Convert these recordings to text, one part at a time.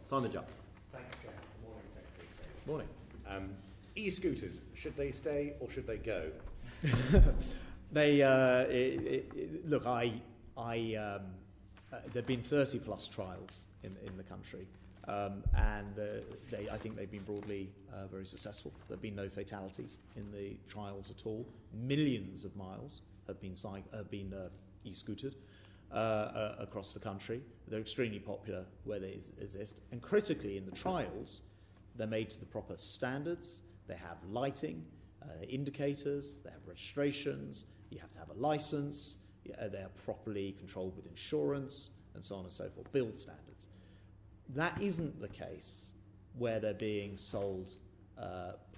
Simon Jupp. Thanks, Chair. Good morning, Secretary. Morning. E-scooters, should they stay or should they go? Look, there've been 30 plus trials in the country, and I think they've been broadly very successful. There've been no fatalities in the trials at all. Millions of miles have been e-scootered across the country. They're extremely popular where they exist, and critically in the trials, they're made to the proper standards. They have lighting, indicators, they have registrations, you have to have a license, they are properly controlled with insurance, and so on and so forth, build standards. That isn't the case where they're being sold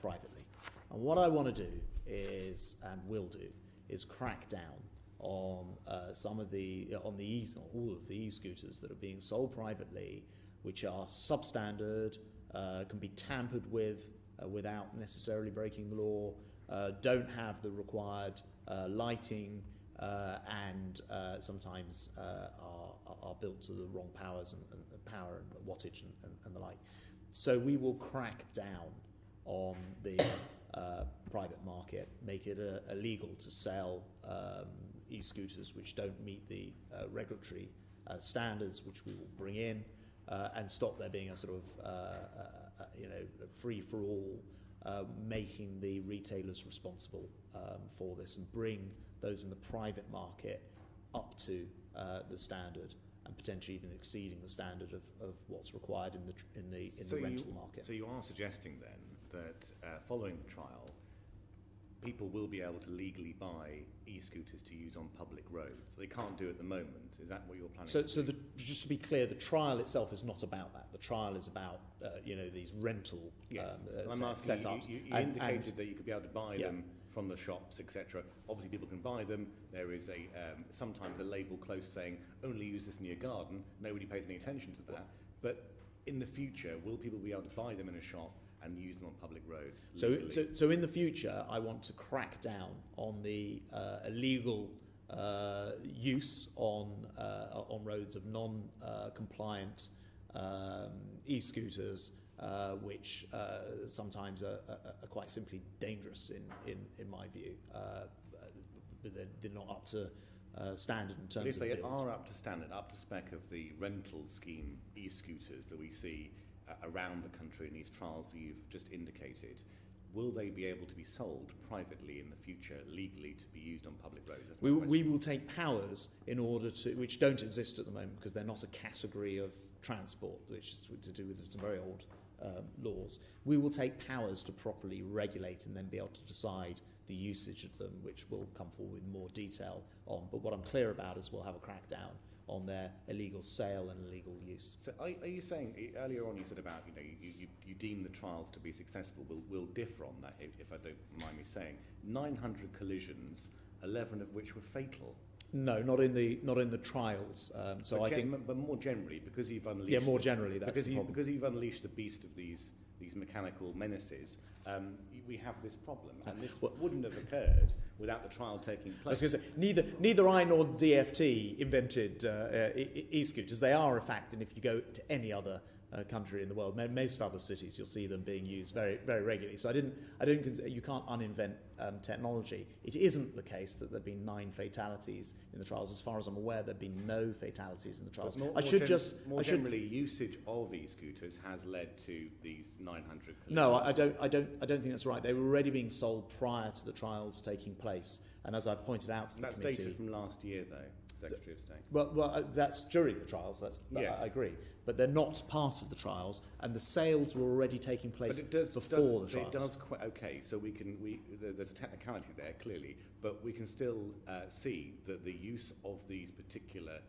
privately. And what I want to do is, and will do, is crack down on all of the e-scooters that are being sold privately, which are substandard, can be tampered with without necessarily breaking the law, don't have the required lighting, and sometimes are built to the wrong powers and power and wattage and the like. So we will crack down on the private market, make it illegal to sell e-scooters which don't meet the regulatory standards, which we will bring in, and stop there being a sort of free-for-all, making the retailers responsible for this, and bring those in the private market up to the standard, and potentially even exceeding the standard of what's required in the rental market. So you are suggesting then that following the trial, people will be able to legally buy e-scooters to use on public roads. They can't do it at the moment. Is that what you're planning to do? Just to be clear, the trial itself is not about that. The trial is about these rental setups. You indicated that you could be able to buy them from the shops, etc. Obviously, people can buy them. There is sometimes a label close saying, only use this in your garden. Nobody pays any attention to that. But in the future, will people be able to buy them in a shop and use them on public roads? So in the future, I want to crack down on the illegal use on roads of non-compliant e-scooters, which sometimes are quite simply dangerous in my view. They're not up to standard in terms of build. If they are up to standard, up to spec of the rental scheme e-scooters that we see around the country in these trials that you've just indicated, will they be able to be sold privately in the future, legally, to be used on public roads? We will take powers in order to, which don't exist at the moment because they're not a category of transport, which is to do with some very old laws. We will take powers to properly regulate and then be able to decide the usage of them, which will come forward with more detail on. But what I'm clear about is we'll have a crackdown on their illegal sale and illegal use. So are you saying, earlier on you said about, you deem the trials to be successful, will differ on that, if I don't mind me saying. 900 collisions, 11 of which were fatal. No, not in the trials. But more generally, because you've unleashed... more generally, that's the problem. Because you've unleashed the beast of these mechanical menaces, we have this problem, and this wouldn't have occurred without the trial taking place. I was going to say, neither I nor DFT invented e-scooters. They are a fact, and if you go to any other country in the world, most other cities, you'll see them being used very, very regularly. So I didn't consider, you can't uninvent technology. It isn't the case that there've been 9 fatalities in the trials. As far as I'm aware, there've been no fatalities in the trials. More generally, usage of e-scooters has led to these 900 collisions. No, I don't think that's right. They were already being sold prior to the trials taking place, and as I pointed out to the committee... That's data from last year, though, Secretary of State. Well, that's during the trials. Yes. I agree, but they're not part of the trials, and the sales were already taking place before the trials. Okay, so there's a technicality there clearly, but we can still see that the use of these particular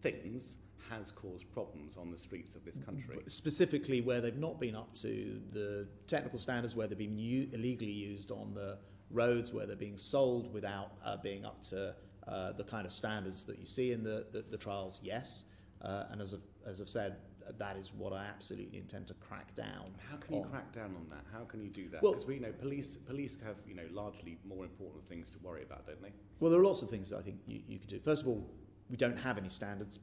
things has caused problems on the streets of this country. Specifically where they've not been up to the technical standards, where they've been illegally used on the roads, where they're being sold without being up to the kind of standards that you see in the trials, yes. And as I've said, that is what I absolutely intend to crack down. How can you crack down on that? How can you do that? Because we know police have largely more important things to worry about, don't they? Well, there are lots of things that I think you could do. First of all, we don't have any standards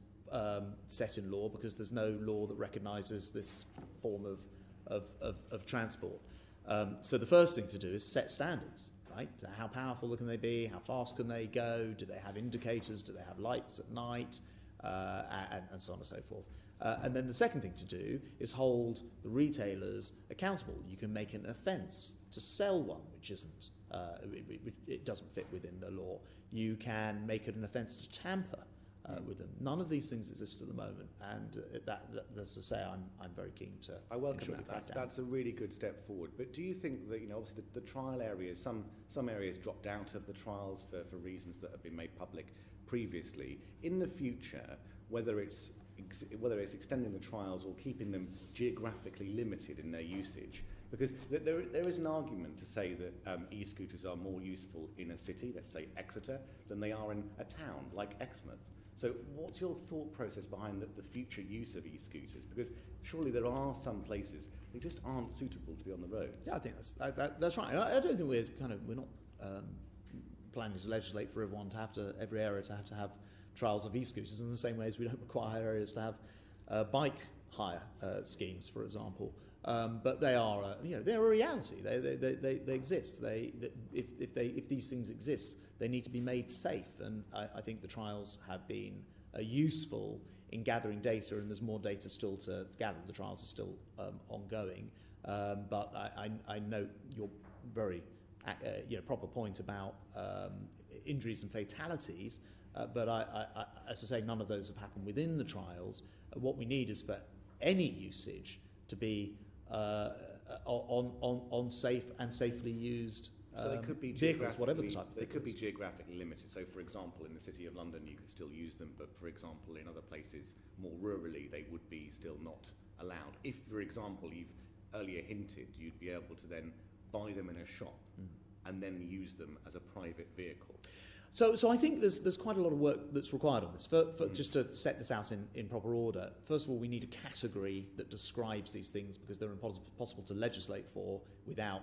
set in law because there's no law that recognises this form of transport. So the first thing to do is set standards, right? How powerful can they be? How fast can they go? Do they have indicators? Do they have lights at night? And so on and so forth. And then the second thing to do is hold the retailers accountable. You can make an offence to sell one which isn't, it doesn't fit within the law. You can make it an offence to tamper with them. None of these things exist at the moment, and that as I say, I'm very keen to. I welcome that. That's a really good step forward. But do you think that, obviously the trial areas, some areas dropped out of the trials for reasons that have been made public previously. In the future, whether it's extending the trials or keeping them geographically limited in their usage, because there is an argument to say that e-scooters are more useful in a city, let's say Exeter, than they are in a town like Exmouth. So what's your thought process behind the future use of e-scooters? Because surely there are some places they just aren't suitable to be on the roads. Yeah, I think that's right. I don't think we're not planning to legislate for everyone every area to have trials of e-scooters in the same way as we don't require areas to have bike hire schemes, for example. But they are, they're a reality. They exist. If these things exist, they need to be made safe. And I think the trials have been useful in gathering data, and there's more data still to gather. The trials are still ongoing. But I note your very proper point about injuries and fatalities. But as I say, none of those have happened within the trials. What we need is for any usage to be on safe and safely used so they could be vehicles, whatever the type of They vehicle could be is. geographically limited. So, for example, in the City of London, you could still use them, but, for example, in other places, more rurally, they would be still not allowed. If, for example, you've earlier hinted, you'd be able to then buy them in a shop and then use them as a private vehicle. So I think there's quite a lot of work that's required on this. Just to set this out in proper order, first of all, we need a category that describes these things because they're impossible to legislate for without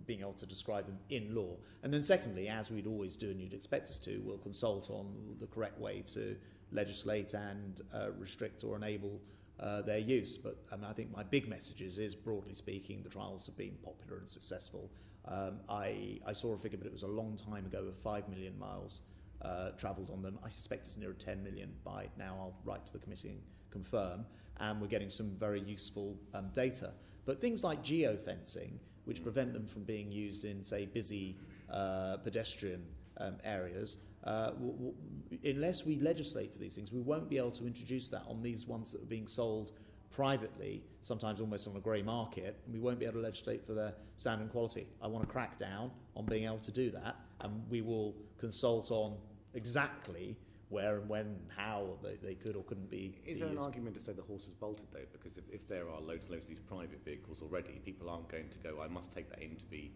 being able to describe them in law. And then secondly, as we'd always do and you'd expect us to, we'll consult on the correct way to legislate and restrict or enable their use. But I think my big message is, broadly speaking, the trials have been popular and successful. I saw a figure, but it was a long time ago, of 5 million miles travelled on them. I suspect it's nearer 10 million by now. I'll write to the committee and confirm. And we're getting some very useful data. But things like geofencing, which prevent them from being used in, say, busy pedestrian areas, unless we legislate for these things, we won't be able to introduce that on these ones that are being sold privately, sometimes almost on a grey market, and we won't be able to legislate for their standard and quality. I want to crack down on being able to do that, and we will consult on exactly where and when and how they could or couldn't be. Is there an argument to say the horse has bolted, though? Because if there are loads of these private vehicles already, people aren't going to go, I must take that in to be,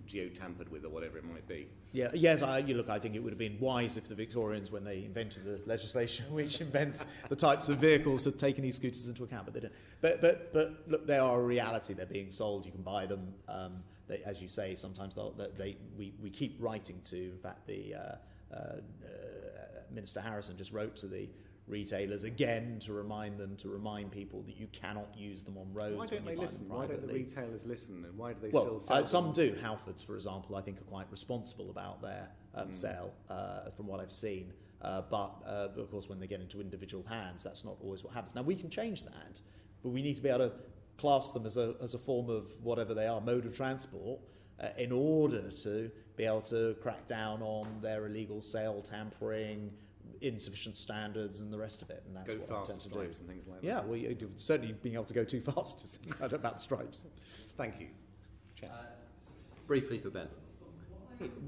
geo-tampered with or whatever it might be. Yeah, yes, I think it would have been wise if the Victorians, when they invented the legislation which invents the types of vehicles, had taken e-scooters into account, but they didn't. But look, they are a reality. They're being sold. You can buy them. As you say, sometimes we keep writing to, in fact, the Minister Harrison just wrote to the retailers again to remind people that you cannot use them on roads. Why don't they listen? Why don't the retailers listen? And why do they still sell them? Some do. Halfords, for example, I think are quite responsible about their sale, from what I've seen. But of course, when they get into individual hands, that's not always what happens. Now, we can change that, but we need to be able to class them as a form of whatever they are, mode of transport, in order to be able to crack down on their illegal sale, tampering, insufficient standards, and the rest of it. And that's what I tend to do. And things like yeah, that. well, certainly being able to go too fast is about the stripes. Thank you. Briefly for Ben.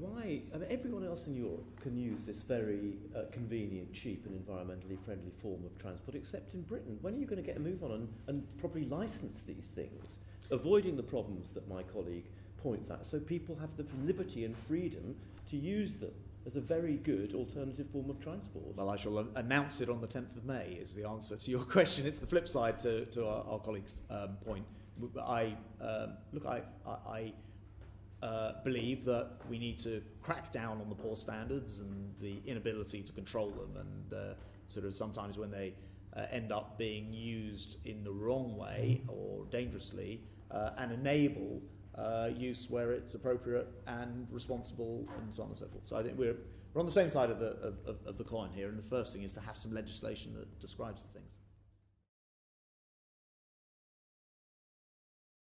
Why? I mean, everyone else in Europe can use this very convenient, cheap and environmentally friendly form of transport, except in Britain. When are you going to get a move on and properly license these things, avoiding the problems that my colleague points at, so people have the liberty and freedom to use them as a very good alternative form of transport? Well, I shall announce it on the 10th of May is the answer to your question. It's the flip side to our colleague's point. believe that we need to crack down on the poor standards and the inability to control them, and sort of sometimes when they end up being used in the wrong way or dangerously, and enable use where it's appropriate and responsible, and so on and so forth. So I think we're on the same side of the coin here, and the first thing is to have some legislation that describes the things.